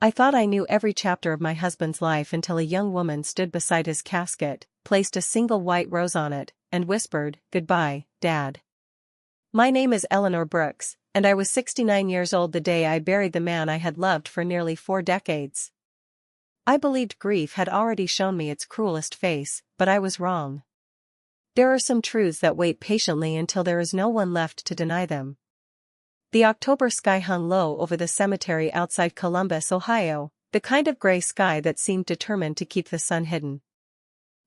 I thought I knew every chapter of my husband's life until a young woman stood beside his casket, placed a single white rose on it, and whispered, "Goodbye, Dad." My name is Eleanor Brooks, and I was 69 years old the day I buried the man I had loved for nearly 4 decades. I believed grief had already shown me its cruelest face, but I was wrong. There are some truths that wait patiently until there is no one left to deny them. The October sky hung low over the cemetery outside Columbus, Ohio, the kind of gray sky that seemed determined to keep the sun hidden.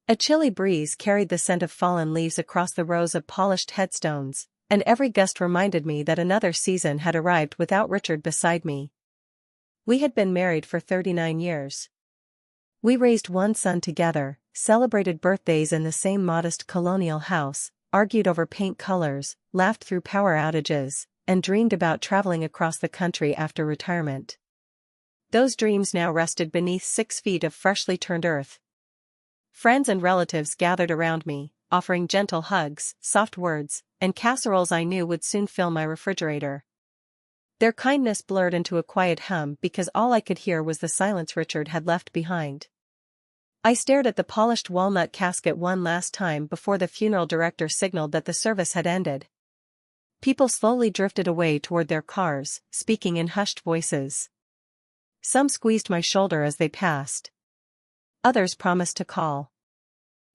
A chilly breeze carried the scent of fallen leaves across the rows of polished headstones, and every gust reminded me that another season had arrived without Richard beside me. We had been married for 39 years. We raised one son together, celebrated birthdays in the same modest colonial house, argued over paint colors, laughed through power outages, and dreamed about traveling across the country after retirement. Those dreams now rested beneath 6 feet of freshly turned earth. Friends and relatives gathered around me, offering gentle hugs, soft words, and casseroles I knew would soon fill my refrigerator. Their kindness blurred into a quiet hum because all I could hear was the silence Richard had left behind. I stared at the polished walnut casket one last time before the funeral director signaled that the service had ended. People slowly drifted away toward their cars, speaking in hushed voices. Some squeezed my shoulder as they passed. Others promised to call.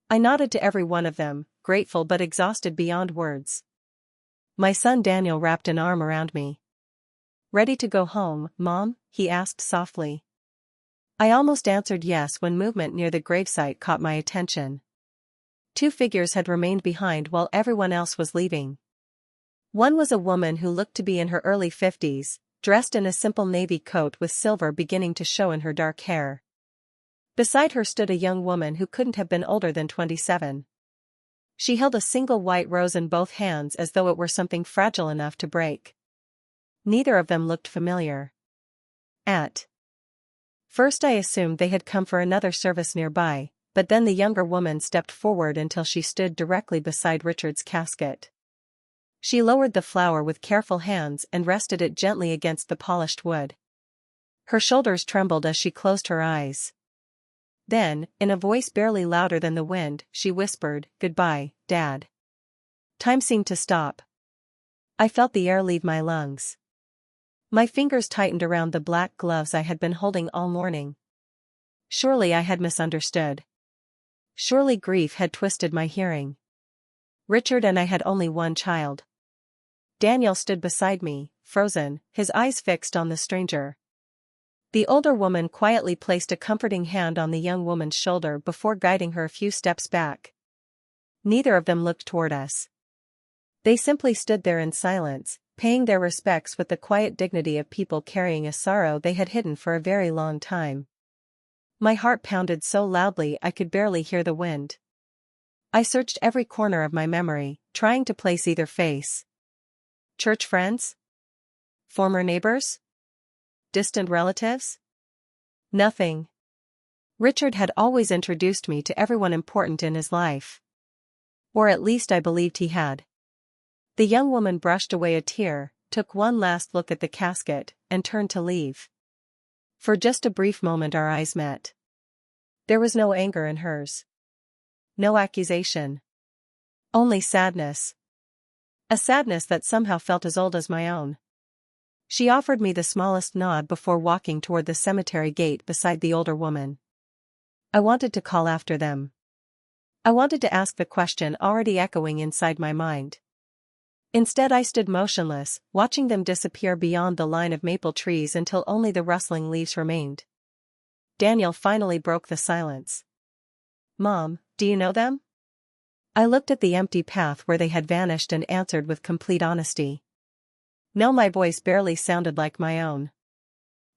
I nodded to every one of them, grateful but exhausted beyond words. My son Daniel wrapped an arm around me. "Ready to go home, Mom?" he asked softly. I almost answered yes when movement near the gravesite caught my attention. 2 figures had remained behind while everyone else was leaving. One was a woman who looked to be in her early 50s, dressed in a simple navy coat with silver beginning to show in her dark hair. Beside her stood a young woman who couldn't have been older than 27. She held a single white rose in both hands as though it were something fragile enough to break. Neither of them looked familiar. At first I assumed they had come for another service nearby, but then the younger woman stepped forward until she stood directly beside Richard's casket. She lowered the flower with careful hands and rested it gently against the polished wood. Her shoulders trembled as she closed her eyes. Then, in a voice barely louder than the wind, she whispered, "Goodbye, Dad." Time seemed to stop. I felt the air leave my lungs. My fingers tightened around the black gloves I had been holding all morning. Surely I had misunderstood. Surely grief had twisted my hearing. Richard and I had only one child. Daniel stood beside me, frozen, his eyes fixed on the stranger. The older woman quietly placed a comforting hand on the young woman's shoulder before guiding her a few steps back. Neither of them looked toward us. They simply stood there in silence, paying their respects with the quiet dignity of people carrying a sorrow they had hidden for a very long time. My heart pounded so loudly I could barely hear the wind. I searched every corner of my memory, trying to place either face. Church friends? Former neighbors? Distant relatives? Nothing. Richard had always introduced me to everyone important in his life. Or at least I believed he had. The young woman brushed away a tear, took one last look at the casket, and turned to leave. For just a brief moment our eyes met. There was no anger in hers. No accusation. Only sadness. A sadness that somehow felt as old as my own. She offered me the smallest nod before walking toward the cemetery gate beside the older woman. I wanted to call after them. I wanted to ask the question already echoing inside my mind. Instead I stood motionless, watching them disappear beyond the line of maple trees until only the rustling leaves remained. Daniel finally broke the silence. "Mom, do you know them?" I looked at the empty path where they had vanished and answered with complete honesty. No, my voice barely sounded like my own.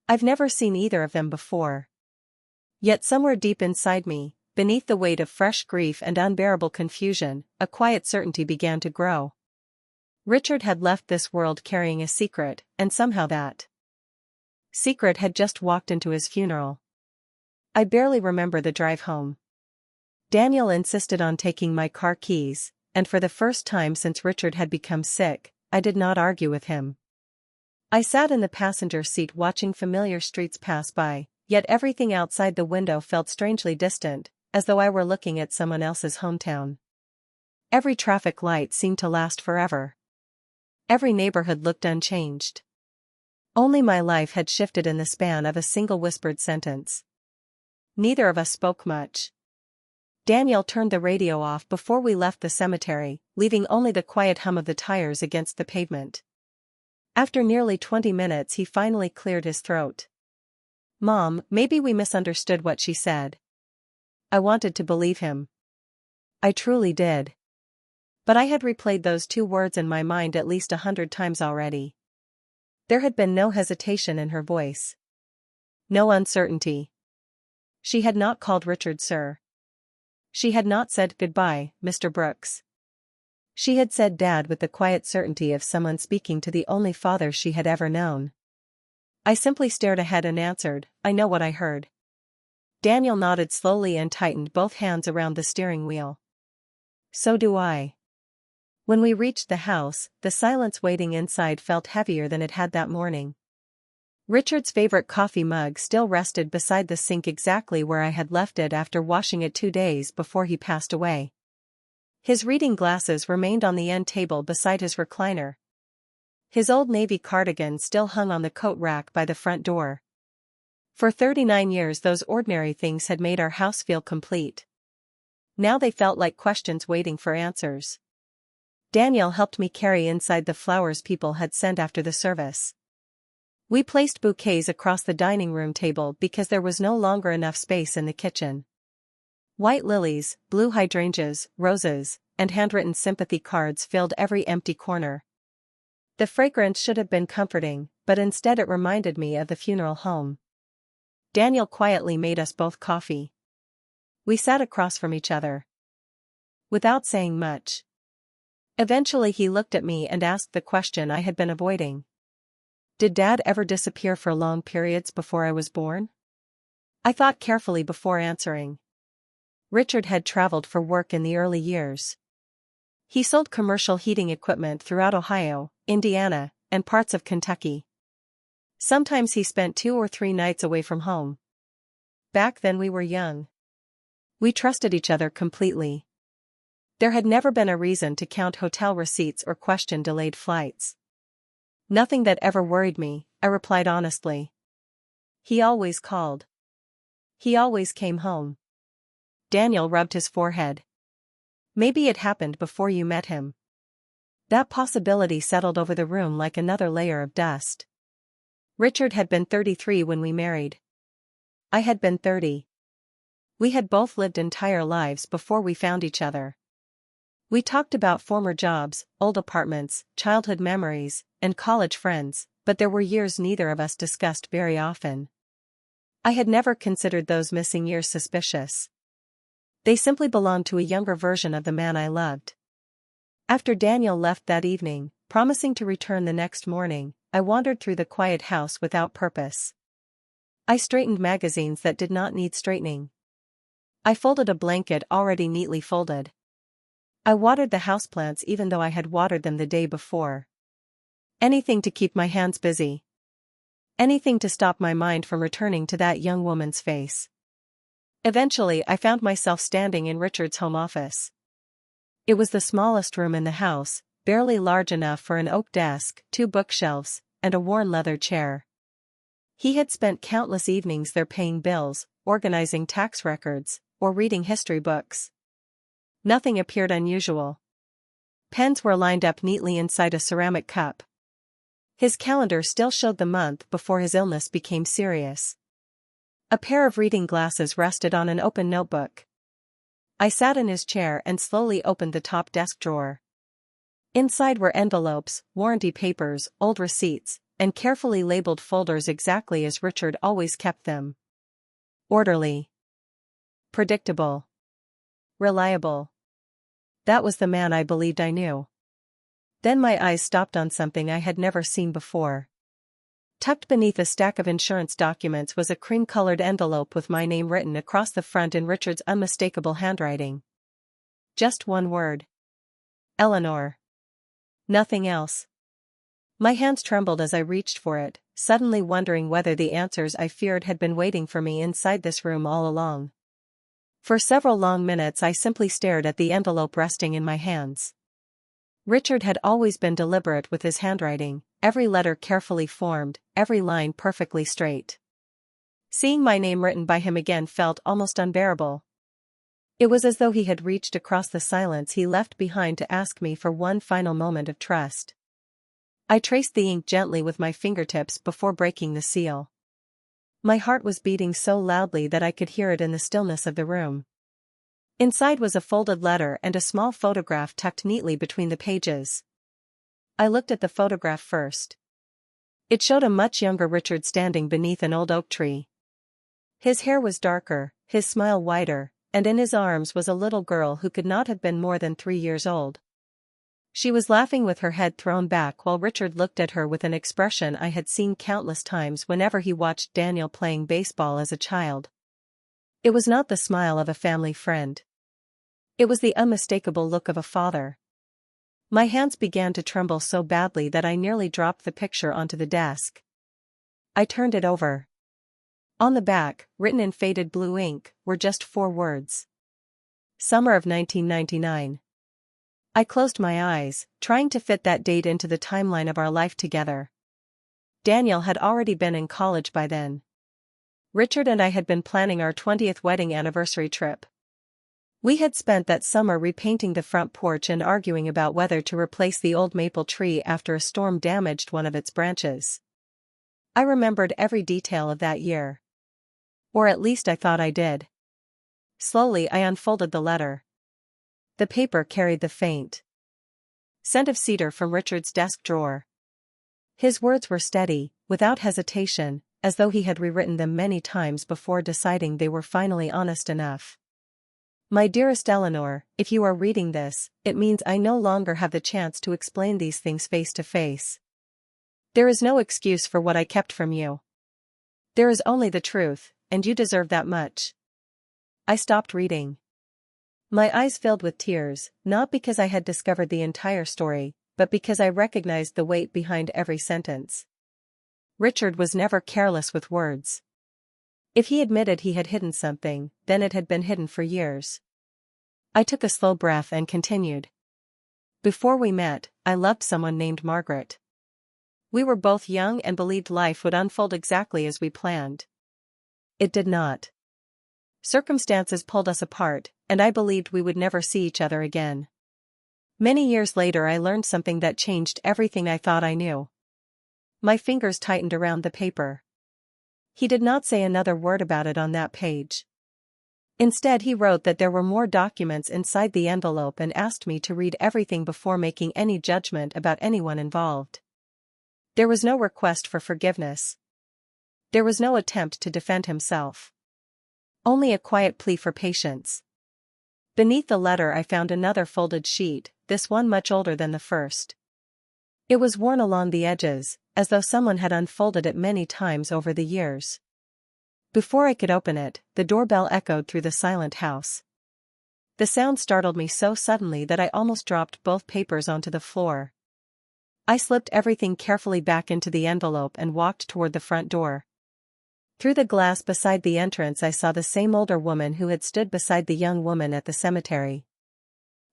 I've never seen either of them before. Yet somewhere deep inside me, beneath the weight of fresh grief and unbearable confusion, a quiet certainty began to grow. Richard had left this world carrying a secret, and somehow that secret had just walked into his funeral. I barely remember the drive home. Daniel insisted on taking my car keys, and for the first time since Richard had become sick, I did not argue with him. I sat in the passenger seat watching familiar streets pass by, yet everything outside the window felt strangely distant, as though I were looking at someone else's hometown. Every traffic light seemed to last forever. Every neighborhood looked unchanged. Only my life had shifted in the span of a single whispered sentence. Neither of us spoke much. Daniel turned the radio off before we left the cemetery, leaving only the quiet hum of the tires against the pavement. After nearly 20 minutes he finally cleared his throat. "Mom, maybe we misunderstood what she said." I wanted to believe him. I truly did. But I had replayed those 2 words in my mind at least 100 times already. There had been no hesitation in her voice. No uncertainty. She had not called Richard sir. She had not said goodbye, Mr. Brooks. She had said Dad with the quiet certainty of someone speaking to the only father she had ever known. I simply stared ahead and answered, "I know what I heard." Daniel nodded slowly and tightened both hands around the steering wheel. "So do I." When we reached the house, the silence waiting inside felt heavier than it had that morning. Richard's favorite coffee mug still rested beside the sink exactly where I had left it after washing it 2 days before he passed away. His reading glasses remained on the end table beside his recliner. His old navy cardigan still hung on the coat rack by the front door. For 39 years those ordinary things had made our house feel complete. Now they felt like questions waiting for answers. Daniel helped me carry inside the flowers people had sent after the service. We placed bouquets across the dining room table because there was no longer enough space in the kitchen. White lilies, blue hydrangeas, roses, and handwritten sympathy cards filled every empty corner. The fragrance should have been comforting, but instead it reminded me of the funeral home. Daniel quietly made us both coffee. We sat across from each other. Without saying much. Eventually he looked at me and asked the question I had been avoiding. Did Dad ever disappear for long periods before I was born? I thought carefully before answering. Richard had traveled for work in the early years. He sold commercial heating equipment throughout Ohio, Indiana, and parts of Kentucky. Sometimes he spent 2 or 3 nights away from home. Back then we were young. We trusted each other completely. There had never been a reason to count hotel receipts or question delayed flights. "Nothing that ever worried me," I replied honestly. "He always called. He always came home." Daniel rubbed his forehead. "Maybe it happened before you met him." That possibility settled over the room like another layer of dust. Richard had been 33 when we married. I had been 30. We had both lived entire lives before we found each other. We talked about former jobs, old apartments, childhood memories, and college friends, but there were years neither of us discussed very often. I had never considered those missing years suspicious. They simply belonged to a younger version of the man I loved. After Daniel left that evening, promising to return the next morning, I wandered through the quiet house without purpose. I straightened magazines that did not need straightening. I folded a blanket already neatly folded. I watered the houseplants even though I had watered them the day before. Anything to keep my hands busy. Anything to stop my mind from returning to that young woman's face. Eventually I found myself standing in Richard's home office. It was the smallest room in the house, barely large enough for an oak desk, 2 bookshelves, and a worn leather chair. He had spent countless evenings there paying bills, organizing tax records, or reading history books. Nothing appeared unusual. Pens were lined up neatly inside a ceramic cup. His calendar still showed the month before his illness became serious. A pair of reading glasses rested on an open notebook. I sat in his chair and slowly opened the top desk drawer. Inside were envelopes, warranty papers, old receipts, and carefully labeled folders exactly as Richard always kept them. Orderly. Predictable. Reliable. That was the man I believed I knew. Then my eyes stopped on something I had never seen before. Tucked beneath a stack of insurance documents was a cream-colored envelope with my name written across the front in Richard's unmistakable handwriting. Just one word. Eleanor. Nothing else. My hands trembled as I reached for it, suddenly wondering whether the answers I feared had been waiting for me inside this room all along. For several long minutes I simply stared at the envelope resting in my hands. Richard had always been deliberate with his handwriting, every letter carefully formed, every line perfectly straight. Seeing my name written by him again felt almost unbearable. It was as though he had reached across the silence he left behind to ask me for one final moment of trust. I traced the ink gently with my fingertips before breaking the seal. My heart was beating so loudly that I could hear it in the stillness of the room. Inside was a folded letter and a small photograph tucked neatly between the pages. I looked at the photograph first. It showed a much younger Richard standing beneath an old oak tree. His hair was darker, his smile wider, and in his arms was a little girl who could not have been more than 3 years old. She was laughing with her head thrown back while Richard looked at her with an expression I had seen countless times whenever he watched Daniel playing baseball as a child. It was not the smile of a family friend. It was the unmistakable look of a father. My hands began to tremble so badly that I nearly dropped the picture onto the desk. I turned it over. On the back, written in faded blue ink, were just 4 words. Summer of 1999. I closed my eyes, trying to fit that date into the timeline of our life together. Daniel had already been in college by then. Richard and I had been planning our 20th wedding anniversary trip. We had spent that summer repainting the front porch and arguing about whether to replace the old maple tree after a storm damaged one of its branches. I remembered every detail of that year. Or at least I thought I did. Slowly I unfolded the letter. The paper carried the faint scent of cedar from Richard's desk drawer. His words were steady, without hesitation, as though he had rewritten them many times before deciding they were finally honest enough. My dearest Eleanor, if you are reading this, it means I no longer have the chance to explain these things face to face. There is no excuse for what I kept from you. There is only the truth, and you deserve that much. I stopped reading. My eyes filled with tears, not because I had discovered the entire story, but because I recognized the weight behind every sentence. Richard was never careless with words. If he admitted he had hidden something, then it had been hidden for years. I took a slow breath and continued. Before we met, I loved someone named Margaret. We were both young and believed life would unfold exactly as we planned. It did not. Circumstances pulled us apart, and I believed we would never see each other again. Many years later I learned something that changed everything I thought I knew. My fingers tightened around the paper. He did not say another word about it on that page. Instead he wrote that there were more documents inside the envelope and asked me to read everything before making any judgment about anyone involved. There was no request for forgiveness. There was no attempt to defend himself. Only a quiet plea for patience. Beneath the letter I found another folded sheet, this one much older than the first. It was worn along the edges, as though someone had unfolded it many times over the years. Before I could open it, the doorbell echoed through the silent house. The sound startled me so suddenly that I almost dropped both papers onto the floor. I slipped everything carefully back into the envelope and walked toward the front door. Through the glass beside the entrance I saw the same older woman who had stood beside the young woman at the cemetery.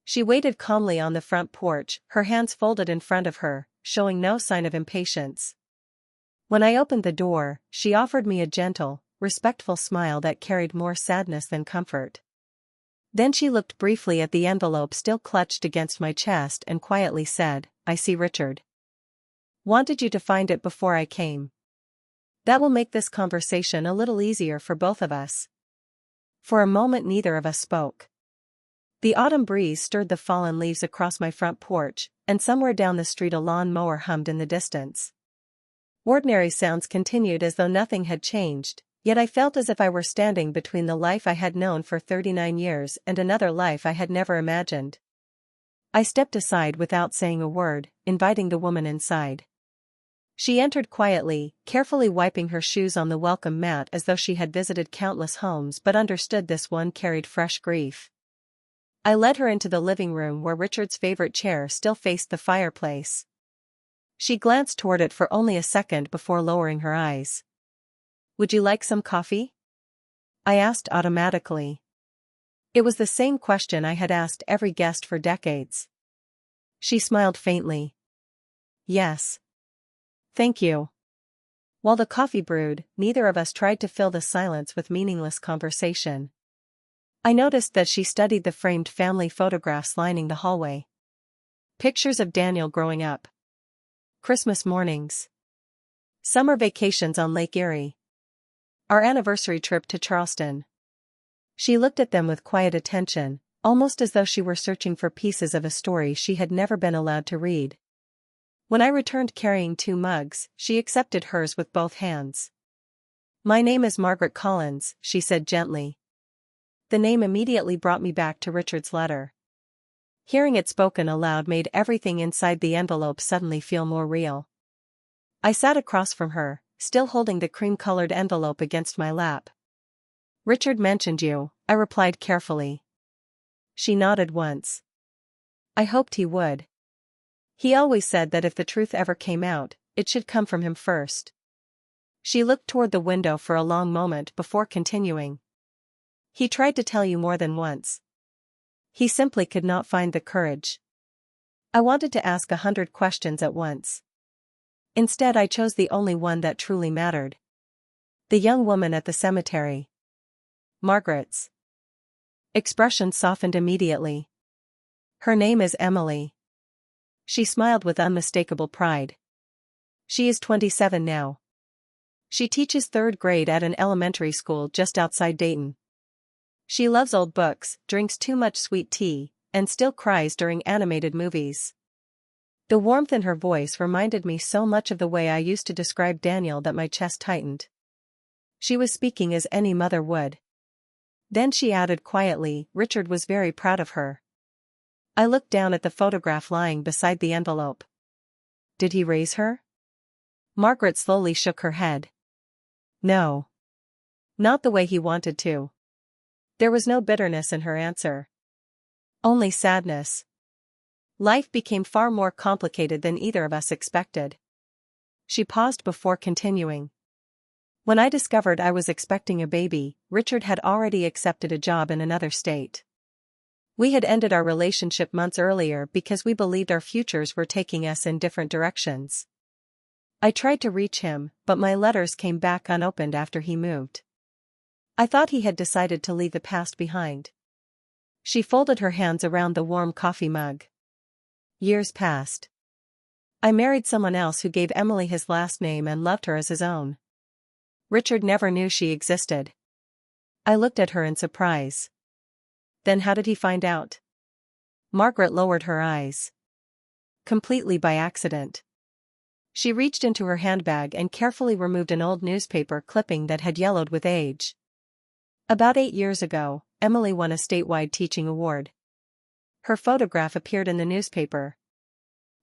She waited calmly on the front porch, her hands folded in front of her, showing no sign of impatience. When I opened the door, she offered me a gentle, respectful smile that carried more sadness than comfort. Then she looked briefly at the envelope still clutched against my chest and quietly said, "I see Richard. Wanted you to find it before I came. That will make this conversation a little easier for both of us." For a moment neither of us spoke. The autumn breeze stirred the fallen leaves across my front porch, and somewhere down the street a lawn mower hummed in the distance. Ordinary sounds continued as though nothing had changed, yet I felt as if I were standing between the life I had known for 39 years and another life I had never imagined. I stepped aside without saying a word, inviting the woman inside. She entered quietly, carefully wiping her shoes on the welcome mat as though she had visited countless homes but understood this one carried fresh grief. I led her into the living room where Richard's favorite chair still faced the fireplace. She glanced toward it for only a second before lowering her eyes. "Would you like some coffee?" I asked automatically. It was the same question I had asked every guest for decades. She smiled faintly. "Yes. Thank you." While the coffee brewed, neither of us tried to fill the silence with meaningless conversation. I noticed that she studied the framed family photographs lining the hallway. Pictures of Daniel growing up. Christmas mornings. Summer vacations on Lake Erie. Our anniversary trip to Charleston. She looked at them with quiet attention, almost as though she were searching for pieces of a story she had never been allowed to read. When I returned carrying 2 mugs, she accepted hers with both hands. "My name is Margaret Collins," she said gently. The name immediately brought me back to Richard's letter. Hearing it spoken aloud made everything inside the envelope suddenly feel more real. I sat across from her, still holding the cream-colored envelope against my lap. "Richard mentioned you," I replied carefully. She nodded once. "I hoped he would. He always said that if the truth ever came out, it should come from him first." She looked toward the window for a long moment before continuing. "He tried to tell you more than once. He simply could not find the courage." I wanted to ask 100 questions at once. Instead, I chose the only one that truly mattered. The young woman at the cemetery. Margaret's expression softened immediately. "Her name is Emily." She smiled with unmistakable pride. "She is 27 now. She teaches 3rd grade at an elementary school just outside Dayton. She loves old books, drinks too much sweet tea, and still cries during animated movies." The warmth in her voice reminded me so much of the way I used to describe Daniel that my chest tightened. She was speaking as any mother would. Then she added quietly, "Richard was very proud of her." I looked down at the photograph lying beside the envelope. "Did he raise her?" Margaret slowly shook her head. "No. Not the way he wanted to." There was no bitterness in her answer. Only sadness. Life became far more complicated than either of us expected. She paused before continuing. "When I discovered I was expecting a baby, Richard had already accepted a job in another state. We had ended our relationship months earlier because we believed our futures were taking us in different directions. I tried to reach him, but my letters came back unopened after he moved. I thought he had decided to leave the past behind." She folded her hands around the warm coffee mug. "Years passed. I married someone else who gave Emily his last name and loved her as his own. Richard never knew she existed." I looked at her in surprise. "Then how did he find out?" Margaret lowered her eyes. "Completely by accident." She reached into her handbag and carefully removed an old newspaper clipping that had yellowed with age. "About 8 years ago, Emily won a statewide teaching award. Her photograph appeared in the newspaper.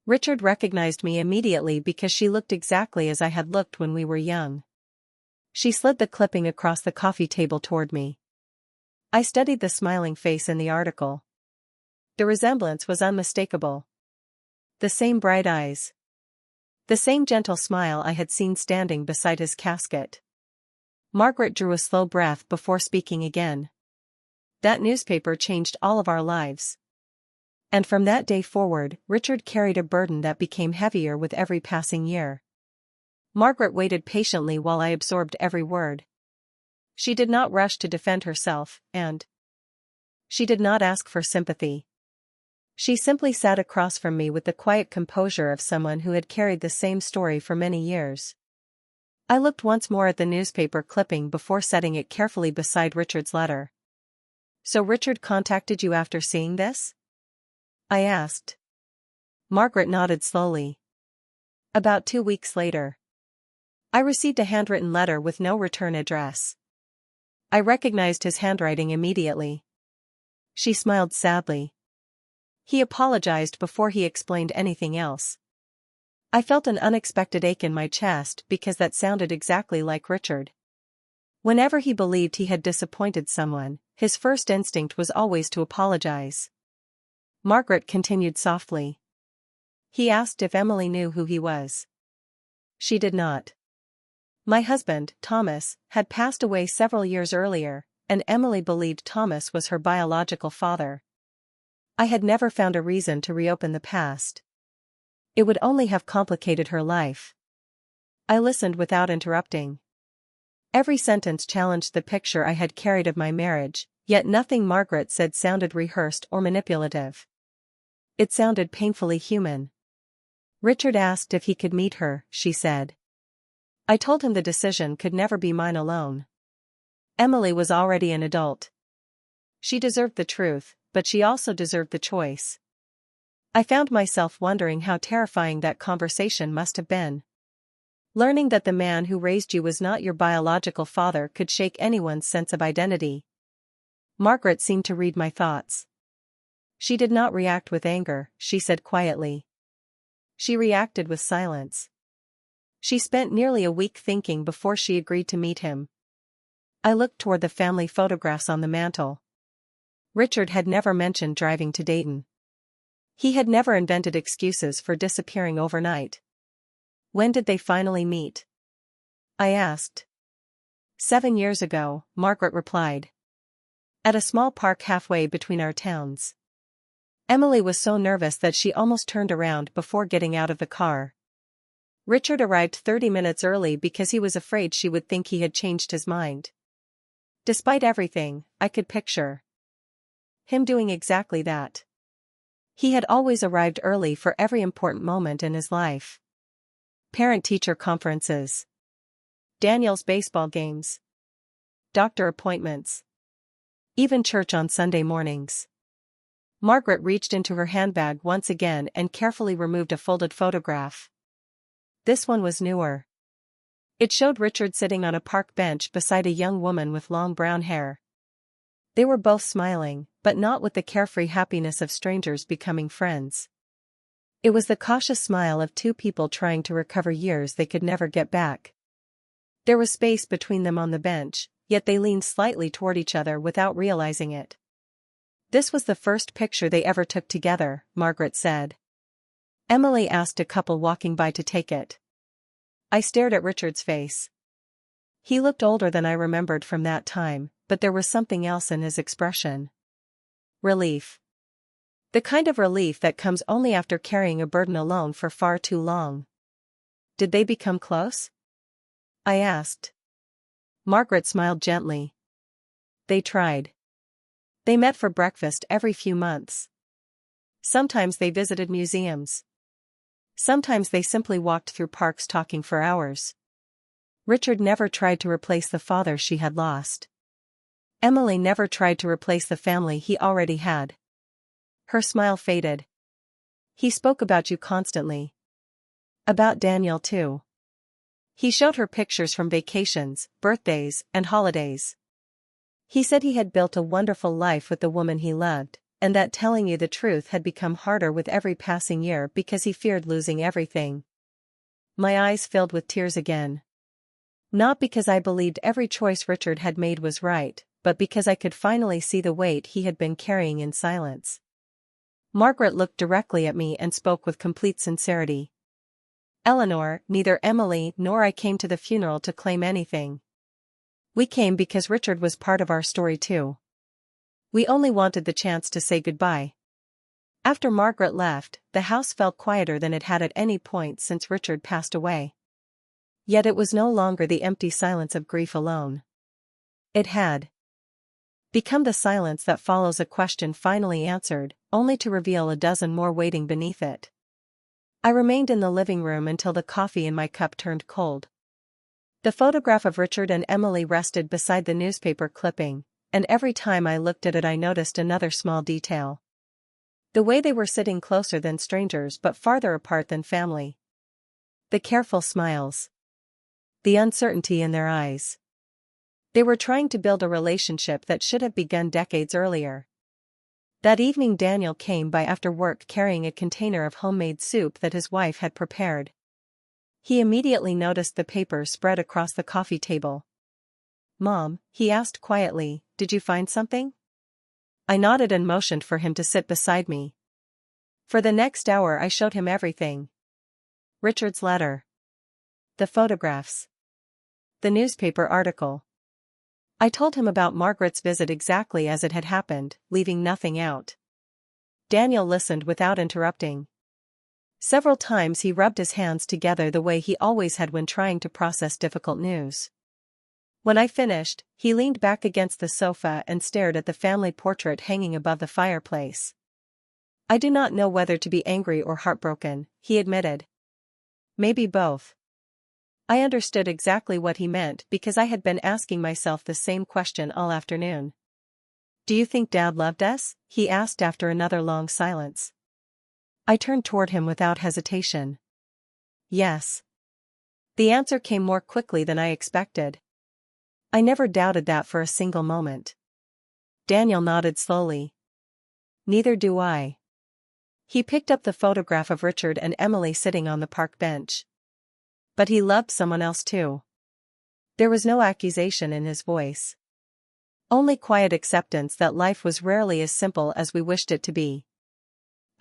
Richard recognized me immediately because she looked exactly as I had looked when we were young." She slid the clipping across the coffee table toward me. I studied the smiling face in the article. The resemblance was unmistakable. The same bright eyes. The same gentle smile I had seen standing beside his casket. Margaret drew a slow breath before speaking again. "That newspaper changed all of our lives. And from that day forward, Richard carried a burden that became heavier with every passing year." Margaret waited patiently while I absorbed every word. She did not rush to defend herself, and she did not ask for sympathy. She simply sat across from me with the quiet composure of someone who had carried the same story for many years. I looked once more at the newspaper clipping before setting it carefully beside Richard's letter. "So Richard contacted you after seeing this?" I asked. Margaret nodded slowly. "About 2 weeks later. I received a handwritten letter with no return address. I recognized his handwriting immediately." She smiled sadly. "He apologized before he explained anything else." I felt an unexpected ache in my chest because that sounded exactly like Richard. Whenever he believed he had disappointed someone, his first instinct was always to apologize. Margaret continued softly. He asked if Emily knew who he was. She did not. My husband, Thomas, had passed away several years earlier, and Emily believed Thomas was her biological father. I had never found a reason to reopen the past. It would only have complicated her life. I listened without interrupting. Every sentence challenged the picture I had carried of my marriage, yet nothing Margaret said sounded rehearsed or manipulative. It sounded painfully human. Richard asked if he could meet her, she said. I told him the decision could never be mine alone. Emily was already an adult. She deserved the truth, but she also deserved the choice. I found myself wondering how terrifying that conversation must have been. Learning that the man who raised you was not your biological father could shake anyone's sense of identity. Margaret seemed to read my thoughts. She did not react with anger, she said quietly. She reacted with silence. She spent nearly a week thinking before she agreed to meet him. I looked toward the family photographs on the mantel. Richard had never mentioned driving to Dayton. He had never invented excuses for disappearing overnight. When did they finally meet? I asked. 7 years ago, Margaret replied. At a small park halfway between our towns. Emily was so nervous that she almost turned around before getting out of the car. Richard arrived 30 minutes early because he was afraid she would think he had changed his mind. Despite everything, I could picture him doing exactly that. He had always arrived early for every important moment in his life. Parent-teacher conferences. Daniel's baseball games. Doctor appointments. Even church on Sunday mornings. Margaret reached into her handbag once again and carefully removed a folded photograph. This one was newer. It showed Richard sitting on a park bench beside a young woman with long brown hair. They were both smiling, but not with the carefree happiness of strangers becoming friends. It was the cautious smile of two people trying to recover years they could never get back. There was space between them on the bench, yet they leaned slightly toward each other without realizing it. This was the first picture they ever took together, Margaret said. Emily asked a couple walking by to take it. I stared at Richard's face. He looked older than I remembered from that time, but there was something else in his expression. Relief. The kind of relief that comes only after carrying a burden alone for far too long. Did they become close? I asked. Margaret smiled gently. They tried. They met for breakfast every few months. Sometimes they visited museums. Sometimes they simply walked through parks talking for hours. Richard never tried to replace the father she had lost. Emily never tried to replace the family he already had. Her smile faded. He spoke about you constantly. About Daniel too. He showed her pictures from vacations, birthdays, and holidays. He said he had built a wonderful life with the woman he loved, and that telling you the truth had become harder with every passing year because he feared losing everything. My eyes filled with tears again. Not because I believed every choice Richard had made was right, but because I could finally see the weight he had been carrying in silence. Margaret looked directly at me and spoke with complete sincerity. Eleanor, neither Emily nor I came to the funeral to claim anything. We came because Richard was part of our story too. We only wanted the chance to say goodbye. After Margaret left, the house felt quieter than it had at any point since Richard passed away. Yet it was no longer the empty silence of grief alone. It had become the silence that follows a question finally answered, only to reveal a dozen more waiting beneath it. I remained in the living room until the coffee in my cup turned cold. The photograph of Richard and Emily rested beside the newspaper clipping, and every time I looked at it I noticed another small detail. The way they were sitting closer than strangers but farther apart than family. The careful smiles. The uncertainty in their eyes. They were trying to build a relationship that should have begun decades earlier. That evening Daniel came by after work carrying a container of homemade soup that his wife had prepared. He immediately noticed the paper spread across the coffee table. "Mom," he asked quietly, "did you find something?" I nodded and motioned for him to sit beside me. For the next hour I showed him everything. Richard's letter. The photographs. The newspaper article. I told him about Margaret's visit exactly as it had happened, leaving nothing out. Daniel listened without interrupting. Several times he rubbed his hands together the way he always had when trying to process difficult news. When I finished, he leaned back against the sofa and stared at the family portrait hanging above the fireplace. I do not know whether to be angry or heartbroken, he admitted. Maybe both. I understood exactly what he meant because I had been asking myself the same question all afternoon. Do you think Dad loved us? He asked after another long silence. I turned toward him without hesitation. Yes. The answer came more quickly than I expected. I never doubted that for a single moment. Daniel nodded slowly. Neither do I. He picked up the photograph of Richard and Emily sitting on the park bench. But he loved someone else too. There was no accusation in his voice. Only quiet acceptance that life was rarely as simple as we wished it to be.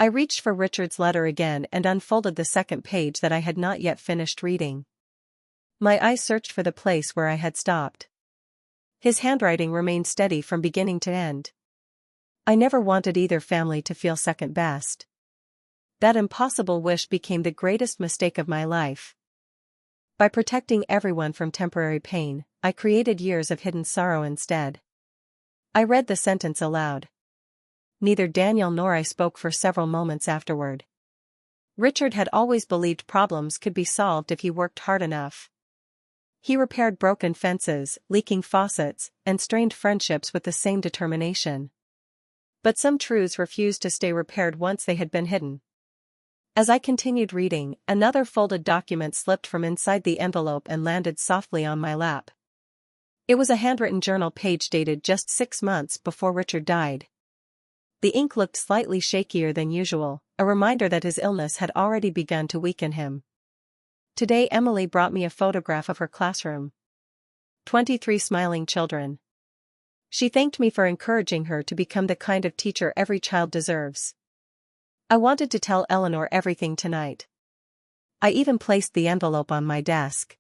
I reached for Richard's letter again and unfolded the second page that I had not yet finished reading. My eyes searched for the place where I had stopped. His handwriting remained steady from beginning to end. I never wanted either family to feel second best. That impossible wish became the greatest mistake of my life. By protecting everyone from temporary pain, I created years of hidden sorrow instead. I read the sentence aloud. Neither Daniel nor I spoke for several moments afterward. Richard had always believed problems could be solved if he worked hard enough. He repaired broken fences, leaking faucets, and strained friendships with the same determination. But some truths refused to stay repaired once they had been hidden. As I continued reading, another folded document slipped from inside the envelope and landed softly on my lap. It was a handwritten journal page dated just 6 months before Richard died. The ink looked slightly shakier than usual, a reminder that his illness had already begun to weaken him. Today Emily brought me a photograph of her classroom. 23 smiling children. She thanked me for encouraging her to become the kind of teacher every child deserves. I wanted to tell Eleanor everything tonight. I even placed the envelope on my desk.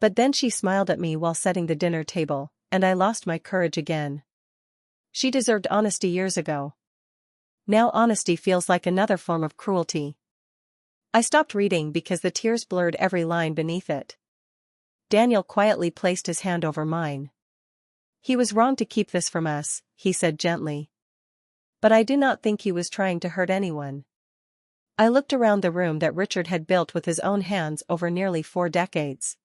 But then she smiled at me while setting the dinner table, and I lost my courage again. She deserved honesty years ago. Now honesty feels like another form of cruelty. I stopped reading because the tears blurred every line beneath it. Daniel quietly placed his hand over mine. He was wrong to keep this from us, he said gently. But I do not think he was trying to hurt anyone. I looked around the room that Richard had built with his own hands over nearly 4 decades.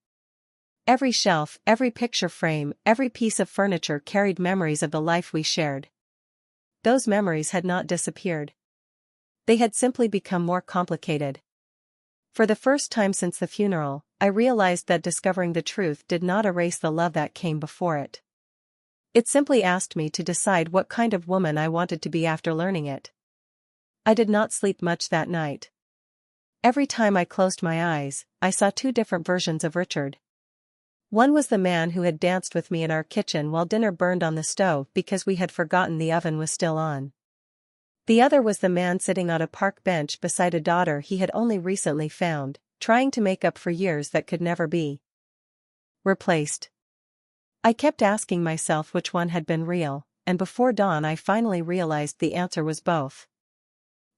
Every shelf, every picture frame, every piece of furniture carried memories of the life we shared. Those memories had not disappeared. They had simply become more complicated. For the first time since the funeral, I realized that discovering the truth did not erase the love that came before it. It simply asked me to decide what kind of woman I wanted to be after learning it. I did not sleep much that night. Every time I closed my eyes, I saw 2 different versions of Richard. One was the man who had danced with me in our kitchen while dinner burned on the stove because we had forgotten the oven was still on. The other was the man sitting on a park bench beside a daughter he had only recently found, trying to make up for years that could never be replaced. I kept asking myself which one had been real, and before dawn I finally realized the answer was both.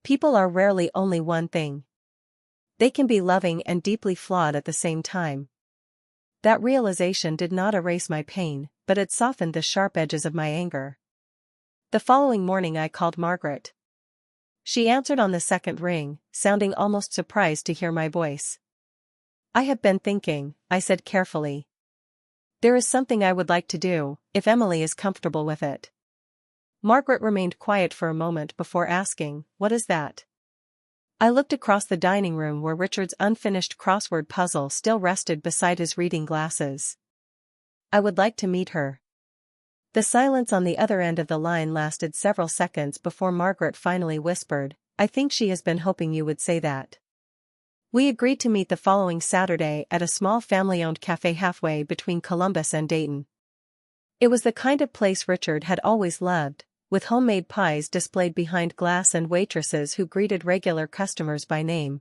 People are rarely only one thing. They can be loving and deeply flawed at the same time. That realization did not erase my pain, but it softened the sharp edges of my anger. The following morning I called Margaret. She answered on the second ring, sounding almost surprised to hear my voice. I have been thinking, I said carefully. There is something I would like to do, if Emily is comfortable with it. Margaret remained quiet for a moment before asking, "What is that?" I looked across the dining room where Richard's unfinished crossword puzzle still rested beside his reading glasses. I would like to meet her. The silence on the other end of the line lasted several seconds before Margaret finally whispered, "I think she has been hoping you would say that." We agreed to meet the following Saturday at a small family-owned cafe halfway between Columbus and Dayton. It was the kind of place Richard had always loved, with homemade pies displayed behind glass and waitresses who greeted regular customers by name.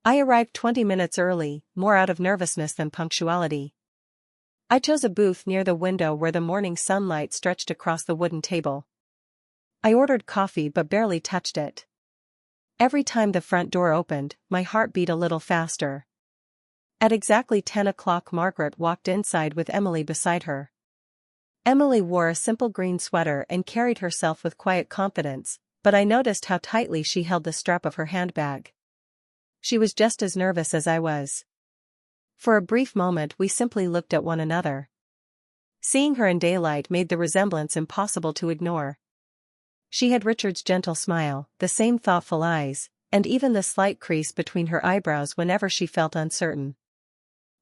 I arrived 20 minutes early, more out of nervousness than punctuality. I chose a booth near the window where the morning sunlight stretched across the wooden table. I ordered coffee but barely touched it. Every time the front door opened, my heart beat a little faster. At exactly 10 o'clock, Margaret walked inside with Emily beside her. Emily wore a simple green sweater and carried herself with quiet confidence, but I noticed how tightly she held the strap of her handbag. She was just as nervous as I was. For a brief moment we simply looked at one another. Seeing her in daylight made the resemblance impossible to ignore. She had Richard's gentle smile, the same thoughtful eyes, and even the slight crease between her eyebrows whenever she felt uncertain.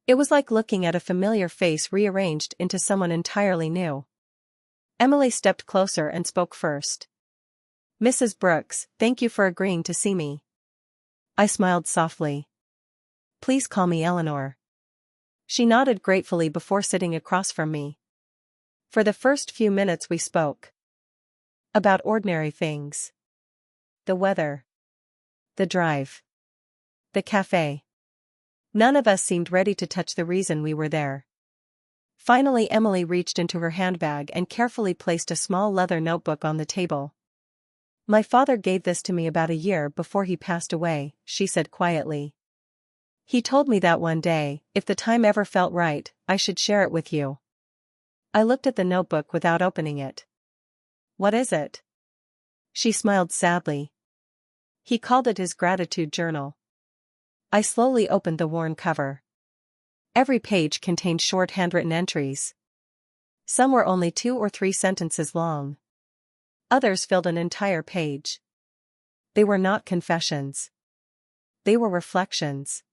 It was like looking at a familiar face rearranged into someone entirely new. Emily stepped closer and spoke first. "Mrs. Brooks, thank you for agreeing to see me." I smiled softly. "Please call me Eleanor." She nodded gratefully before sitting across from me. For the first few minutes we spoke. About ordinary things. The weather. The drive. The cafe. None of us seemed ready to touch the reason we were there. Finally, Emily reached into her handbag and carefully placed a small leather notebook on the table. "My father gave this to me about a year before he passed away," she said quietly. "He told me that one day, if the time ever felt right, I should share it with you." I looked at the notebook without opening it. "What is it?" She smiled sadly. "He called it his gratitude journal." I slowly opened the worn cover. Every page contained short handwritten entries. Some were only 2 or 3 sentences long. Others filled an entire page. They were not confessions. They were reflections.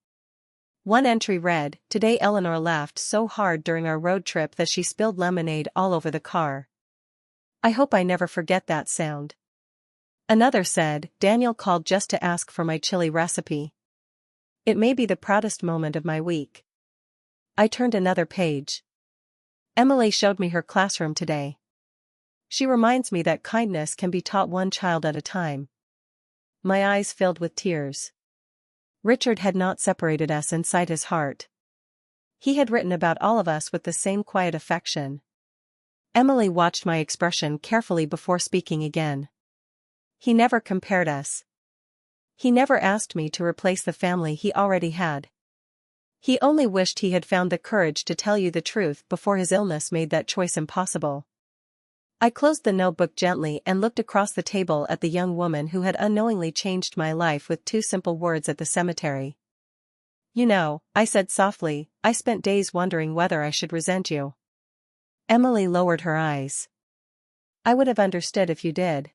One entry read, "Today Eleanor laughed so hard during our road trip that she spilled lemonade all over the car. I hope I never forget that sound." Another said, "Daniel called just to ask for my chili recipe. It may be the proudest moment of my week." I turned another page. "Emily showed me her classroom today. She reminds me that kindness can be taught one child at a time." My eyes filled with tears. Richard had not separated us inside his heart. He had written about all of us with the same quiet affection. Emily watched my expression carefully before speaking again. "He never compared us. He never asked me to replace the family he already had. He only wished he had found the courage to tell you the truth before his illness made that choice impossible." I closed the notebook gently and looked across the table at the young woman who had unknowingly changed my life with 2 simple words at the cemetery. "You know," I said softly, "I spent days wondering whether I should resent you." Emily lowered her eyes. "I would have understood if you did."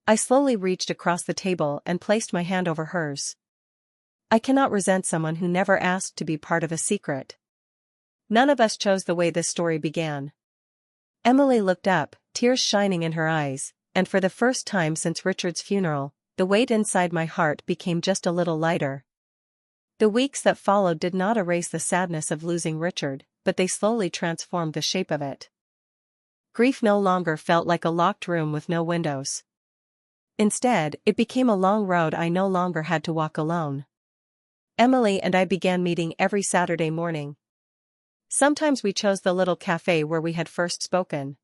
I slowly reached across the table and placed my hand over hers. "I cannot resent someone who never asked to be part of a secret. None of us chose the way this story began." Emily looked up, tears shining in her eyes, and for the first time since Richard's funeral, the weight inside my heart became just a little lighter. The weeks that followed did not erase the sadness of losing Richard, but they slowly transformed the shape of it. Grief no longer felt like a locked room with no windows. Instead, it became a long road I no longer had to walk alone. Emily and I began meeting every Saturday morning. Sometimes we chose the little cafe where we had first spoken.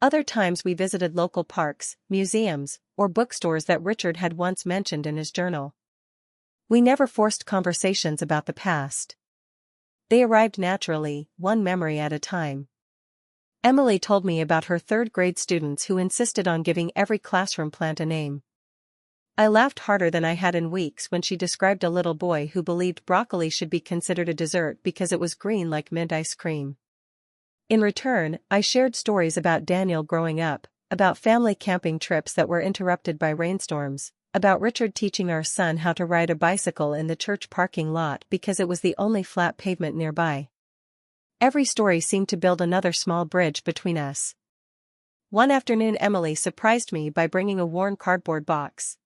Other times we visited local parks, museums, or bookstores that Richard had once mentioned in his journal. We never forced conversations about the past. They arrived naturally, one memory at a time. Emily told me about her 3rd grade students who insisted on giving every classroom plant a name. I laughed harder than I had in weeks when she described a little boy who believed broccoli should be considered a dessert because it was green like mint ice cream. In return, I shared stories about Daniel growing up, about family camping trips that were interrupted by rainstorms, about Richard teaching our son how to ride a bicycle in the church parking lot because it was the only flat pavement nearby. Every story seemed to build another small bridge between us. One afternoon Emily surprised me by bringing a worn cardboard box.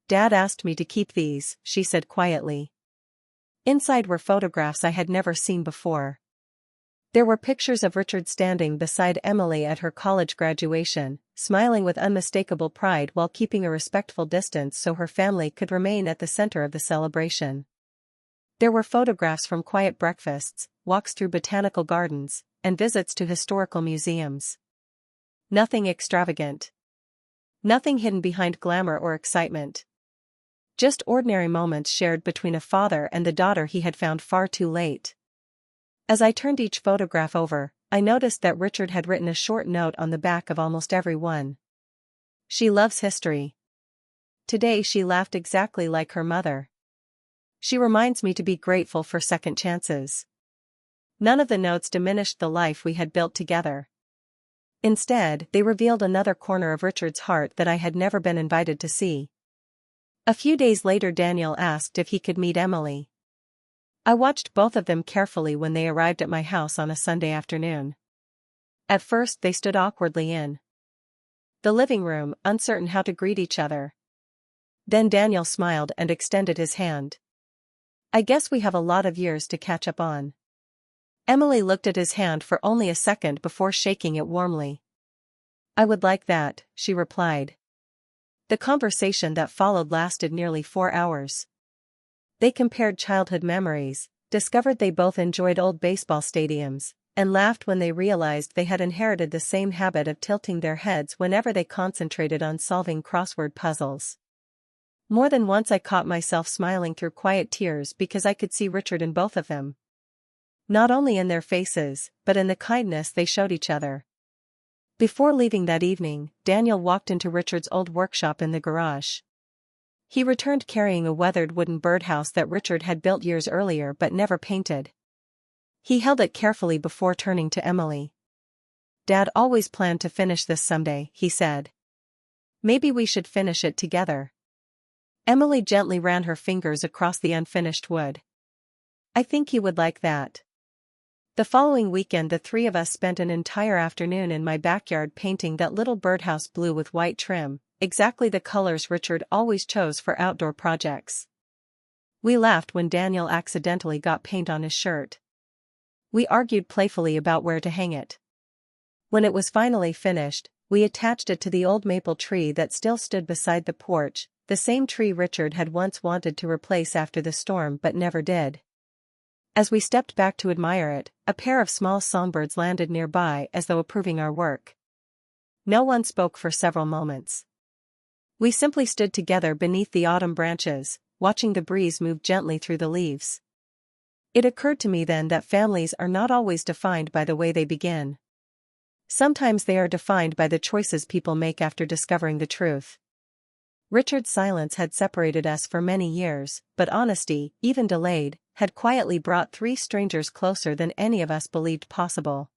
"Dad asked me to keep these," she said quietly. Inside were photographs I had never seen before. There were pictures of Richard standing beside Emily at her college graduation, smiling with unmistakable pride while keeping a respectful distance so her family could remain at the center of the celebration. There were photographs from quiet breakfasts, walks through botanical gardens, and visits to historical museums. Nothing extravagant. Nothing hidden behind glamour or excitement. Just ordinary moments shared between a father and the daughter he had found far too late. As I turned each photograph over, I noticed that Richard had written a short note on the back of almost every one. She loves history. Today she laughed exactly like her mother. She reminds me to be grateful for second chances. None of the notes diminished the life we had built together. Instead, they revealed another corner of Richard's heart that I had never been invited to see. A few days later, Daniel asked if he could meet Emily. I watched both of them carefully when they arrived at my house on a Sunday afternoon. At first they stood awkwardly in the living room, uncertain how to greet each other. Then Daniel smiled and extended his hand. "I guess we have a lot of years to catch up on." Emily looked at his hand for only a second before shaking it warmly. "I would like that," she replied. The conversation that followed lasted nearly 4 hours. They compared childhood memories, discovered they both enjoyed old baseball stadiums, and laughed when they realized they had inherited the same habit of tilting their heads whenever they concentrated on solving crossword puzzles. More than once I caught myself smiling through quiet tears because I could see Richard in both of them. Not only in their faces, but in the kindness they showed each other. Before leaving that evening, Daniel walked into Richard's old workshop in the garage. He returned carrying a weathered wooden birdhouse that Richard had built years earlier but never painted. He held it carefully before turning to Emily. "Dad always planned to finish this someday," he said. "Maybe we should finish it together." Emily gently ran her fingers across the unfinished wood. "I think you would like that." The following weekend the three of us spent an entire afternoon in my backyard painting that little birdhouse blue with white trim, exactly the colors Richard always chose for outdoor projects. We laughed when Daniel accidentally got paint on his shirt. We argued playfully about where to hang it. When it was finally finished, we attached it to the old maple tree that still stood beside the porch, the same tree Richard had once wanted to replace after the storm but never did. As we stepped back to admire it, a pair of small songbirds landed nearby as though approving our work. No one spoke for several moments. We simply stood together beneath the autumn branches, watching the breeze move gently through the leaves. It occurred to me then that families are not always defined by the way they begin. Sometimes they are defined by the choices people make after discovering the truth. Richard's silence had separated us for many years, but honesty, even delayed, had quietly brought three strangers closer than any of us believed possible.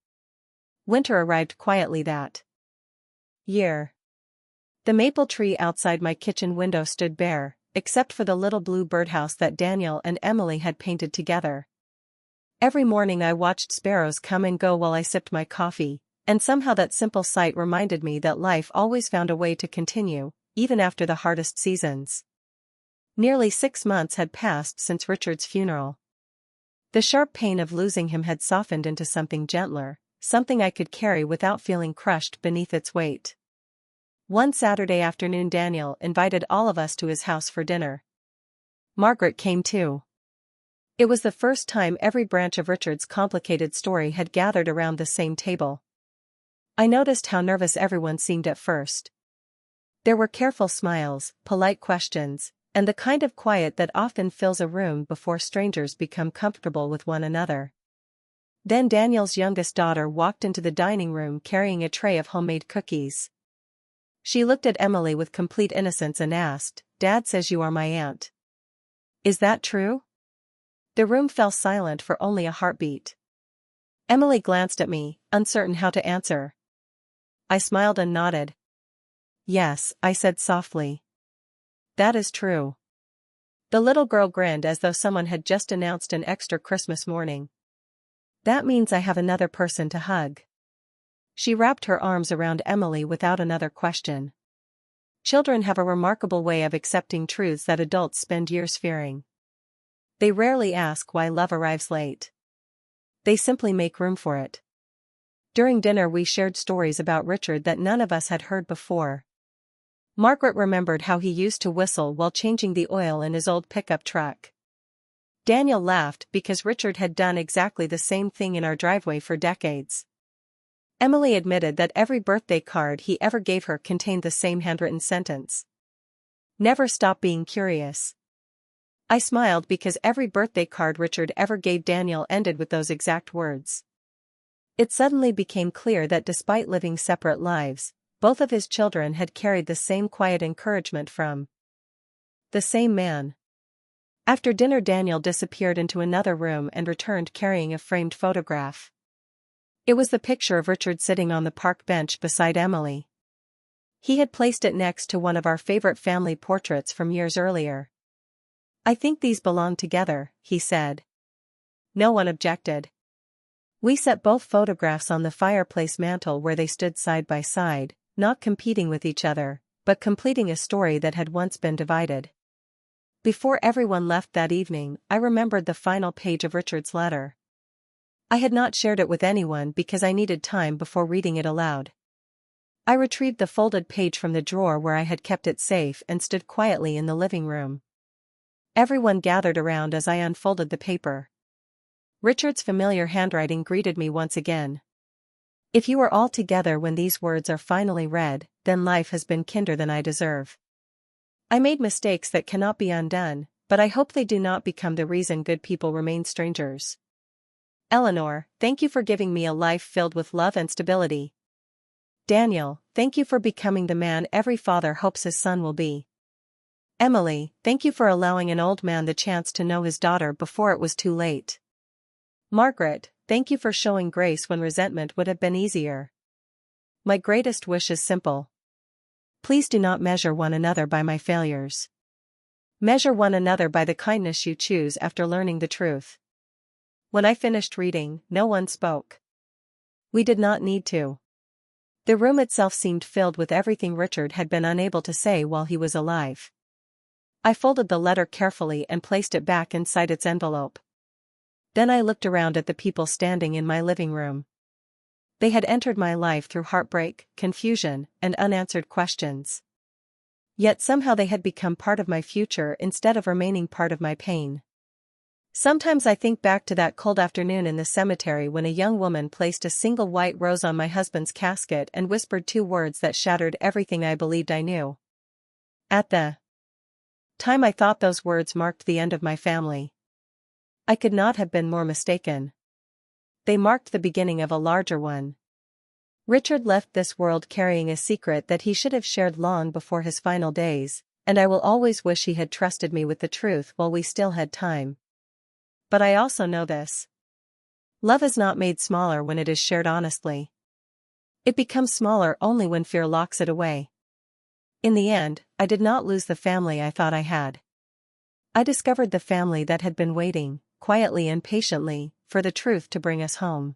Winter arrived quietly that year. The maple tree outside my kitchen window stood bare, except for the little blue birdhouse that Daniel and Emily had painted together. Every morning I watched sparrows come and go while I sipped my coffee, and somehow that simple sight reminded me that life always found a way to continue, even after the hardest seasons. Nearly 6 months had passed since Richard's funeral. The sharp pain of losing him had softened into something gentler, something I could carry without feeling crushed beneath its weight. One Saturday afternoon Daniel invited all of us to his house for dinner. Margaret came too. It was the first time every branch of Richard's complicated story had gathered around the same table. I noticed how nervous everyone seemed at first. There were careful smiles, polite questions, and the kind of quiet that often fills a room before strangers become comfortable with one another. Then Daniel's youngest daughter walked into the dining room carrying a tray of homemade cookies. She looked at Emily with complete innocence and asked, "Dad says you are my aunt. Is that true?" The room fell silent for only a heartbeat. Emily glanced at me, uncertain how to answer. I smiled and nodded. "Yes," I said softly. "That is true." The little girl grinned as though someone had just announced an extra Christmas morning. "That means I have another person to hug." She wrapped her arms around Emily without another question. Children have a remarkable way of accepting truths that adults spend years fearing. They rarely ask why love arrives late. They simply make room for it. During dinner we shared stories about Richard that none of us had heard before. Margaret remembered how he used to whistle while changing the oil in his old pickup truck. Daniel laughed because Richard had done exactly the same thing in our driveway for decades. Emily admitted that every birthday card he ever gave her contained the same handwritten sentence. Never stop being curious. I smiled because every birthday card Richard ever gave Daniel ended with those exact words. It suddenly became clear that despite living separate lives, both of his children had carried the same quiet encouragement from the same man. After dinner Daniel disappeared into another room and returned carrying a framed photograph. It was the picture of Richard sitting on the park bench beside Emily. He had placed it next to one of our favorite family portraits from years earlier. "I think these belong together," he said. No one objected. We set both photographs on the fireplace mantel where they stood side by side, not competing with each other, but completing a story that had once been divided. Before everyone left that evening, I remembered the final page of Richard's letter. I had not shared it with anyone because I needed time before reading it aloud. I retrieved the folded page from the drawer where I had kept it safe and stood quietly in the living room. Everyone gathered around as I unfolded the paper. Richard's familiar handwriting greeted me once again. "If you are all together when these words are finally read, then life has been kinder than I deserve. I made mistakes that cannot be undone, but I hope they do not become the reason good people remain strangers. Eleanor, thank you for giving me a life filled with love and stability. Daniel, thank you for becoming the man every father hopes his son will be. Emily, thank you for allowing an old man the chance to know his daughter before it was too late. Margaret, thank you for showing grace when resentment would have been easier. My greatest wish is simple. Please do not measure one another by my failures. Measure one another by the kindness you choose after learning the truth." When I finished reading, no one spoke. We did not need to. The room itself seemed filled with everything Richard had been unable to say while he was alive. I folded the letter carefully and placed it back inside its envelope. Then I looked around at the people standing in my living room. They had entered my life through heartbreak, confusion, and unanswered questions. Yet somehow they had become part of my future instead of remaining part of my pain. Sometimes I think back to that cold afternoon in the cemetery when a young woman placed a single white rose on my husband's casket and whispered 2 words that shattered everything I believed I knew. At the time I thought those words marked the end of my family. I could not have been more mistaken. They marked the beginning of a larger one. Richard left this world carrying a secret that he should have shared long before his final days, and I will always wish he had trusted me with the truth while we still had time. But I also know this. Love is not made smaller when it is shared honestly. It becomes smaller only when fear locks it away. In the end, I did not lose the family I thought I had. I discovered the family that had been waiting, quietly and patiently, for the truth to bring us home.